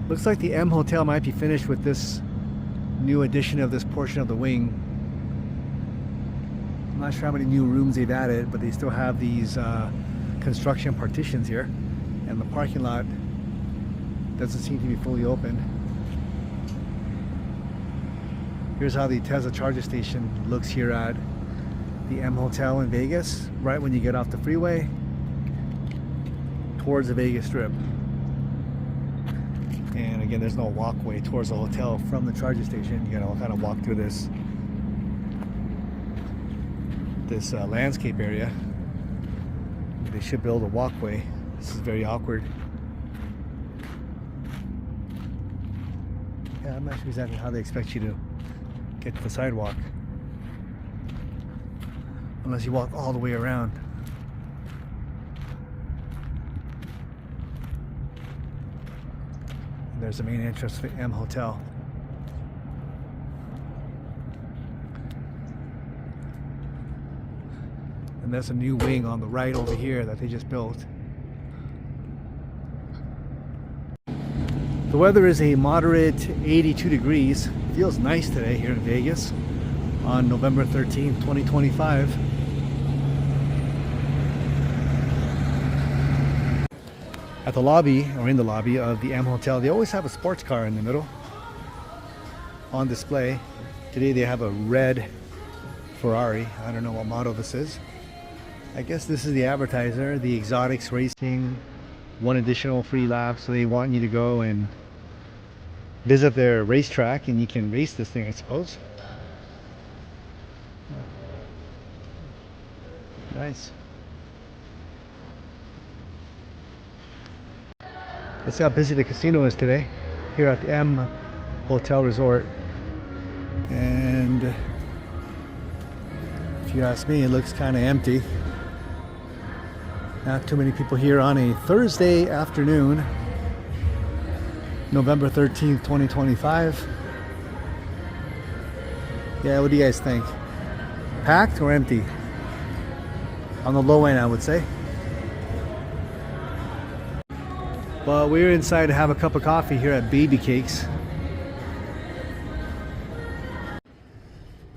Looks like the M Hotel might be finished with this new addition of this portion of the wing. I'm not sure how many new rooms they've added, but they still have these construction partitions here, and the parking lot doesn't seem to be fully open. Here's how the Tesla charger station looks here at the M Hotel in Vegas, right when you get off the freeway towards the Vegas Strip. And again, there's no walkway towards the hotel from the charger station. You gotta kind of walk through this landscape area. They should build a walkway. This is very awkward. Yeah, I'm not sure exactly how they expect you to get to the sidewalk, unless you walk all the way around. And there's the main entrance to the M Hotel. And there's a new wing on the right over here that they just built. The weather is a moderate 82 degrees. Feels nice today here in Vegas on November 13th, 2025. At the lobby, or in the lobby of the M Hotel, they always have a sports car in the middle on display. Today they have a red Ferrari. I don't know what model this is. I guess this is the advertiser, the Exotics Racing, one additional free lap. So they want you to go and visit their racetrack and you can race this thing, I suppose. Nice. Let's see how busy the casino is today here at the M Hotel Resort. And if you ask me, it looks kind of empty. Not too many people here on a Thursday afternoon, November 13th, 2025. Yeah, what do you guys think? Packed or empty? On the low end, I would say. But we're inside to have a cup of coffee here at Baby Cakes.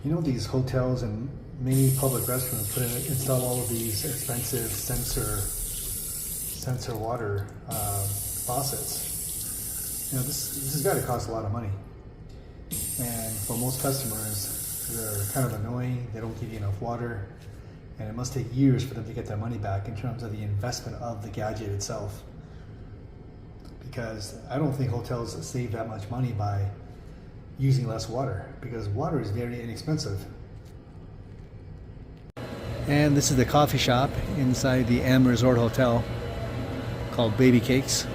You know, these hotels and many public restrooms install all of these expensive sensor water faucets. You know, this has got to cost a lot of money, and for most customers, they're kind of annoying. They don't give you enough water, and it must take years for them to get their money back in terms of the investment of the gadget itself. Because I don't think hotels save that much money by using less water, because water is very inexpensive. And this is the coffee shop inside the M Resort Hotel called Baby Cakes.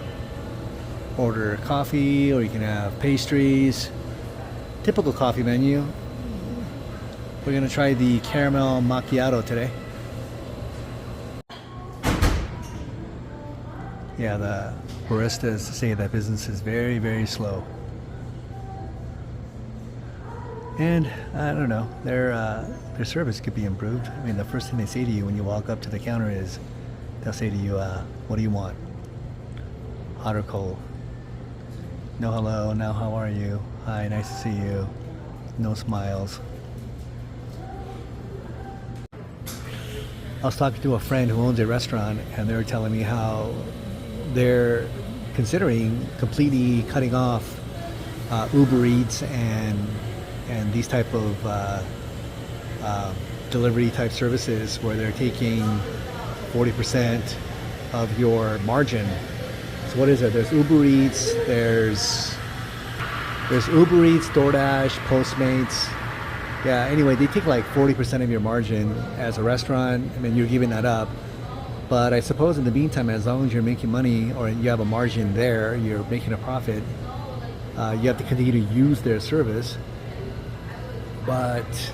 Order coffee, or you can have pastries. Typical coffee menu. We're gonna try the caramel macchiato today. Yeah, the baristas say that business is very, very slow. And I don't know, their service could be improved. I mean, the first thing they say to you when you walk up to the counter is, they'll say to you, what do you want? Hot or cold? No hello, now how are you? Hi, nice to see you. No smiles. I was talking to a friend who owns a restaurant, and they were telling me how they're considering completely cutting off Uber Eats and these type of delivery type services, where they're taking 40% of your margin. So what is it? There's Uber Eats, there's Uber Eats, DoorDash, Postmates. Yeah, anyway, they take like 40% of your margin as a restaurant, and then you're giving that up. But I suppose in the meantime, as long as you're making money, or you have a margin there, you're making a profit, you have to continue to use their service. But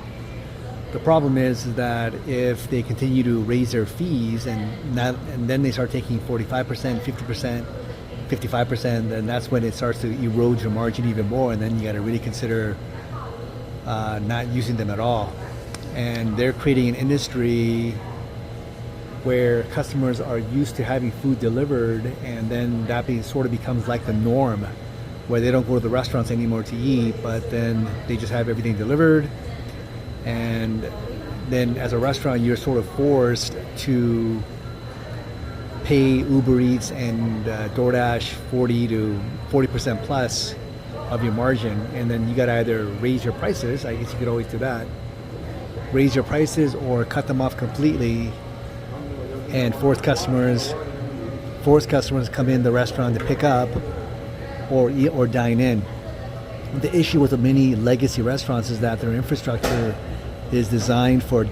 the problem is that if they continue to raise their fees and then they start taking 45%, 50%, 55%, then that's when it starts to erode your margin even more, and then you got to really consider not using them at all. And they're creating an industry where customers are used to having food delivered, and then that sort of becomes like the norm. where they don't go to the restaurants anymore to eat, but then they just have everything delivered. And then as a restaurant, you're sort of forced to pay Uber Eats and DoorDash 40% plus of your margin, and then you got to either raise your prices. I guess you could always do that, raise your prices, or cut them off completely and force customers come in the restaurant to pick up or eat or dine in. The issue with the many legacy restaurants is that their infrastructure is designed for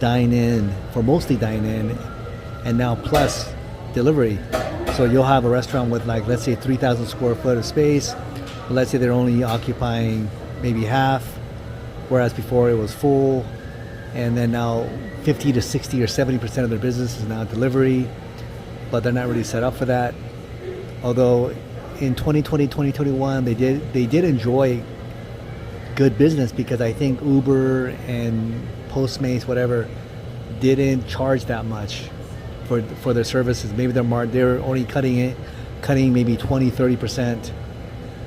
mostly dine in, and now plus delivery. So you'll have a restaurant with, like, let's say 3,000 square foot of space. Let's say they're only occupying maybe half, whereas before it was full. And then now 50 to 60 or 70% of their business is now delivery, but they're not really set up for that. Although in 2020, 2021, they did enjoy good business, because I think Uber and Postmates, whatever, didn't charge that much for their services. Maybe they're only cutting maybe 20-30%.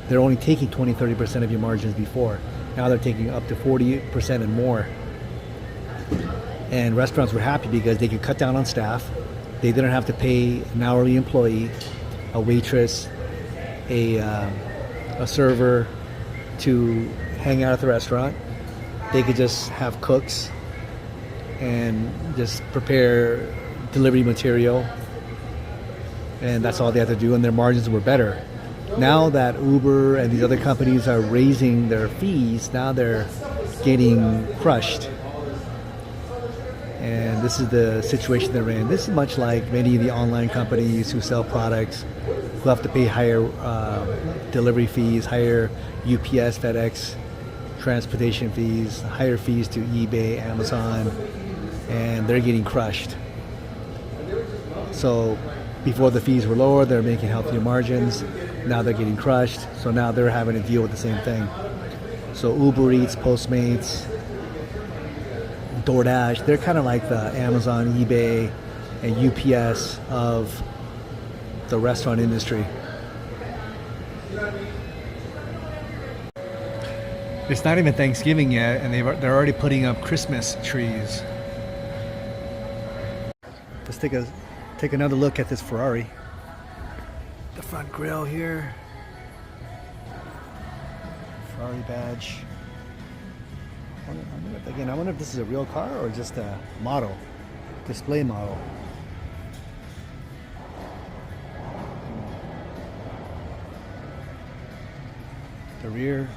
They're only taking 20-30% of your margins before. Now they're taking up to 40% and more. And restaurants were happy because they could cut down on staff. They didn't have to pay an hourly employee, a waitress, a server to hang out at the restaurant. They could just have cooks and just prepare delivery material, and that's all they had to do, and their margins were better. Now that Uber and these other companies are raising their fees, now they're getting crushed. And this is the situation they're in. This is much like many of the online companies who sell products, who have to pay higher delivery fees, higher UPS, FedEx, transportation fees, higher fees to eBay, Amazon, and they're getting crushed. So before the fees were lower, they're making healthier margins. Now they're getting crushed. So now they're having to deal with the same thing. So Uber Eats, Postmates, DoorDash, they're kind of like the Amazon, eBay, and UPS of the restaurant industry. It's not even Thanksgiving yet, and they're already putting up Christmas trees. Let's take another look at this Ferrari. The front grille here. Ferrari badge. I wonder if this is a real car or just a model, display model. The rear